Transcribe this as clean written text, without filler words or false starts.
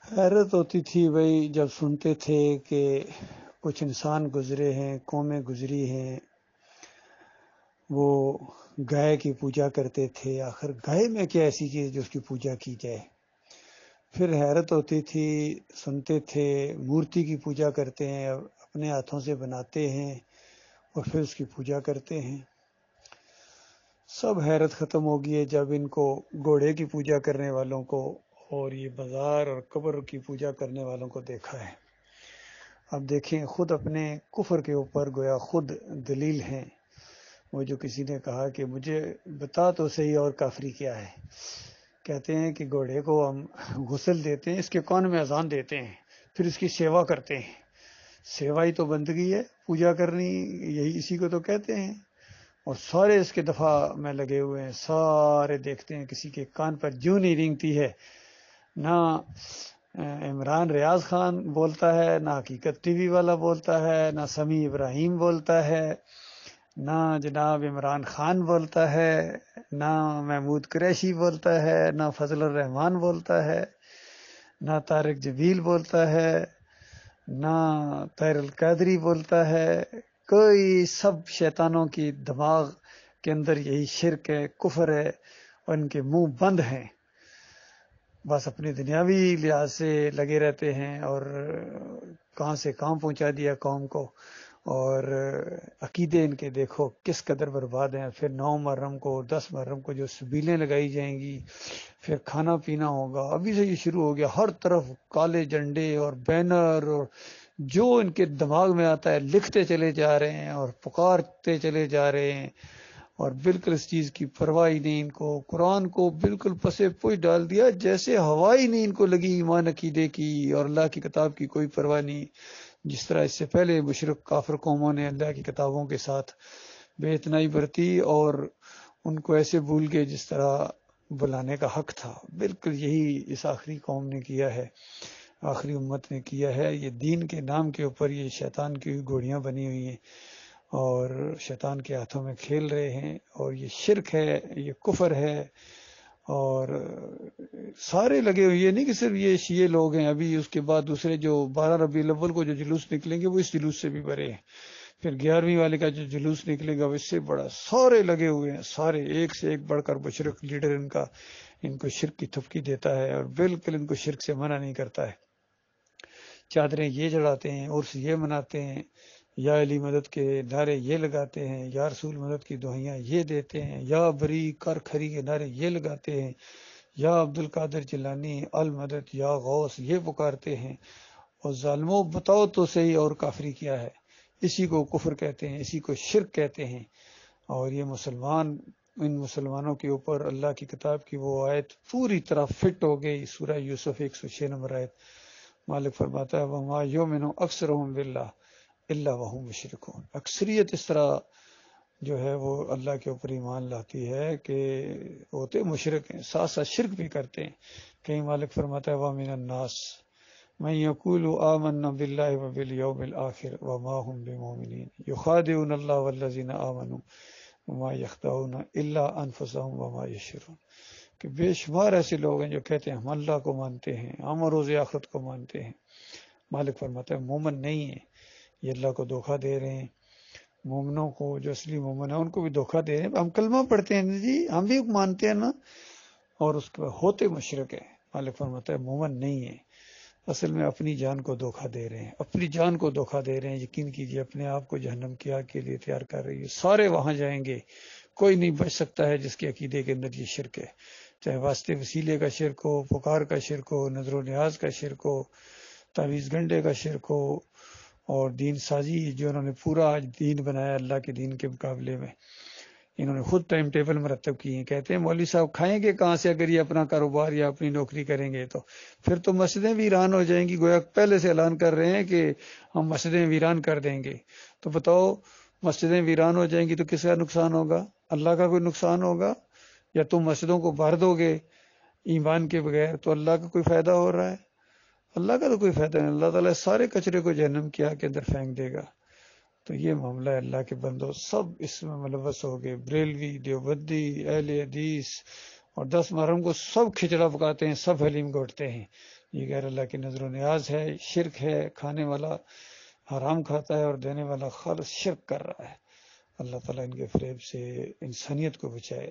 حیرت ہوتی تھی بھائی جب سنتے تھے کہ کچھ انسان گزرے ہیں، قومیں گزری ہیں، وہ گائے کی پوجا کرتے تھے۔ آخر گائے میں کیا ایسی چیز جو اس کی پوجا کی جائے؟ پھر حیرت ہوتی تھی، سنتے تھے مورتی کی پوجا کرتے ہیں، اپنے ہاتھوں سے بناتے ہیں اور پھر اس کی پوجا کرتے ہیں۔ سب حیرت ختم ہو گئی ہے جب ان کو گھوڑے کی پوجا کرنے والوں کو اور یہ بازار اور قبر کی پوجا کرنے والوں کو دیکھا ہے۔ اب دیکھیں، خود اپنے کفر کے اوپر گویا خود دلیل ہیں۔ وہ جو کسی نے کہا کہ مجھے بتا تو صحیح اور کافری کیا ہے، کہتے ہیں کہ گھوڑے کو ہم غسل دیتے ہیں، اس کے کان میں اذان دیتے ہیں، پھر اس کی سیوا کرتے ہیں۔ سیوا ہی تو بندگی ہے، پوجا کرنی یہی اسی کو تو کہتے ہیں۔ اور سارے اس کے دفعہ میں لگے ہوئے ہیں، سارے دیکھتے ہیں کسی کے کان پر جوں نہیں رینگتی ہے، نہ عمران ریاض خان بولتا ہے، نہ حقیقت ٹی وی والا بولتا ہے، نہ سمیع ابراہیم بولتا ہے، نہ جناب عمران خان بولتا ہے، نہ محمود قریشی بولتا ہے، نہ فضل الرحمان بولتا ہے، نہ طارق جبیل بولتا ہے، نہ طاہر القادری بولتا ہے۔ کوئی سب شیطانوں کی دماغ کے اندر یہی شرک ہے، کفر ہے، اور ان کے منہ بند ہیں، بس اپنی دنیاوی لحاظ سے لگے رہتے ہیں اور کہاں سے کہاں پہنچا دیا قوم کو۔ اور عقیدے ان کے دیکھو کس قدر برباد ہیں۔ پھر 9 محرم کو 10 محرم کو جو سبیلیں لگائی جائیں گی، پھر کھانا پینا ہوگا، ابھی سے یہ شروع ہو گیا، ہر طرف کالے جھنڈے اور بینر اور جو ان کے دماغ میں آتا ہے لکھتے چلے جا رہے ہیں اور پکارتے چلے جا رہے ہیں، اور بالکل اس چیز کی پرواہ ہی نہیں ان کو۔ قرآن کو بالکل پسے پوچھ ڈال دیا، جیسے ہوا ہی نہیں ان کو لگی ایمان عقیدے کی اور اللہ کی کتاب کی کوئی پرواہ نہیں۔ جس طرح اس سے پہلے مشرک کافر قوموں نے اللہ کی کتابوں کے ساتھ بے اتنائی برتی اور ان کو ایسے بھول گئے جس طرح بلانے کا حق تھا۔ بالکل یہی اس آخری قوم نے کیا ہے، آخری امت نے کیا ہے۔ یہ دین کے نام کے اوپر یہ شیطان کی گھوڑیاں بنی ہوئی ہیں اور شیطان کے ہاتھوں میں کھیل رہے ہیں، اور یہ شرک ہے، یہ کفر ہے، اور سارے لگے ہوئے، یہ نہیں کہ صرف یہ شیعہ لوگ ہیں۔ ابھی اس کے بعد دوسرے جو 12 ربیع الاول کو جو جلوس نکلیں گے وہ اس جلوس سے بھی بڑے ہیں، پھر 11ویں والے کا جو جلوس نکلے گا وہ اس سے بڑا، سارے لگے ہوئے ہیں، سارے ایک سے ایک بڑھ کر مشرک لیڈر ان کو شرک کی تھپکی دیتا ہے اور بالکل ان کو شرک سے منع نہیں کرتا ہے۔ چادریں یہ چڑھاتے ہیں، عرس یہ مناتے ہیں، یا علی مدد کے نعرے یہ لگاتے ہیں، یا رسول مدد کی دعائیاں یہ دیتے ہیں، یا بری کر کھری کے نعرے یہ لگاتے ہیں، یا عبد القادر جیلانی المدد یا غوث یہ پکارتے ہیں۔ اور ظالموں بتاؤ تو صحیح اور کافری کیا ہے؟ اسی کو کفر کہتے ہیں، اسی کو شرک کہتے ہیں۔ اور یہ ان مسلمانوں کے اوپر اللہ کی کتاب کی وہ آیت پوری طرح فٹ ہو گئی، سورہ یوسف 106 نمبر آیت۔ مالک فرماتا ہے وَمَا يُؤْمِنُ أَكْثَرُهُم بِاللَّهِ إِلَّا وَهُم مُشْرِكُونَ۔ اکثریت اس طرح جو ہے وہ اللہ کے اوپر ایمان لاتی ہے کہ ہوتے مشرک ہیں، ساتھ ساتھ شرک بھی کرتے ہیں۔ کہیں مالک فرماتا ہے وَمِنَ النَّاسِ مَن يَقُولُ آمَنَّا بِاللَّهِ وَبِالْيَوْمِ الْآخِرِ وَمَا هُم بِمُؤْمِنِينَ يُخَادِعُونَ اللَّهَ وَالَّذِينَ آمَنُوا وَمَا يَخْدَعُونَ إِلَّا أَنفُسَهُمْ وَمَا يَشْعُرُونَ کہ بے شمار ایسے لوگ ہیں جو کہتے ہیں ہم اللہ کو مانتے ہیں، ہم روز آخرت کو مانتے ہیں۔ مالک فرماتا ہے مومن نہیں ہے، یہ اللہ کو دھوکہ دے رہے ہیں۔ مومنوں کو، جو اصلی مومن ہیں ان کو بھی دھوکہ دے رہے ہیں۔ ہم کلمہ پڑھتے ہیں جی، ہم بھی مانتے ہیں نا، اور اس کے ہوتے مشرک ہیں۔ مالک فرماتا ہے مومن نہیں ہے، اصل میں اپنی جان کو دھوکہ دے رہے ہیں، اپنی جان کو دھوکہ دے رہے ہیں۔ یقین کیجئے اپنے آپ کو جہنم کی آگ کے لیے تیار کر رہی ہے۔ سارے وہاں جائیں گے، کوئی نہیں بچ سکتا ہے جس کے عقیدے کے اندر یہ شرک ہے، چاہے واسطے وسیلے کا شرک ہو، پکار کا شرک ہو، نظر و نیاز کا شرک ہو، تعویذ گنڈے کا شرک ہو، اور دین سازی جو انہوں نے پورا آج دین بنایا اللہ کے دین کے مقابلے میں، انہوں نے خود ٹائم ٹیبل مرتب کیے ہیں۔ کہتے ہیں مولوی صاحب کھائیں گے کہاں سے اگر یہ اپنا کاروبار یا اپنی نوکری کریں گے تو پھر تو مسجدیں ویران ہو جائیں گی۔ گویا پہلے سے اعلان کر رہے ہیں کہ ہم مسجدیں ویران کر دیں گے۔ تو بتاؤ مسجدیں ویران ہو جائیں گی تو کس کا نقصان ہوگا؟ اللہ کا کوئی نقصان ہوگا؟ یا تم مسجدوں کو بھر دو گے ایمان کے بغیر تو اللہ کا کوئی فائدہ ہو رہا ہے؟ اللہ کا تو کوئی فائدہ نہیں۔ اللہ تعالیٰ سارے کچرے کو جہنم کی آگ کے اندر پھینک دے گا۔ تو یہ معاملہ ہے، اللہ کے بندوں سب اس میں ملوث ہو گئے، بریلوی، دیوبندی، اہل حدیث، اور 10 محرم کو سب کھچڑا پکاتے ہیں، سب حلیم گھوٹتے ہیں، یہ غیر اللہ کی نظر و نیاز ہے، شرک ہے، کھانے والا حرام کھاتا ہے اور دینے والا خالص شرک کر رہا ہے۔ اللہ تعالیٰ ان کے فریب سے انسانیت کو بچائے۔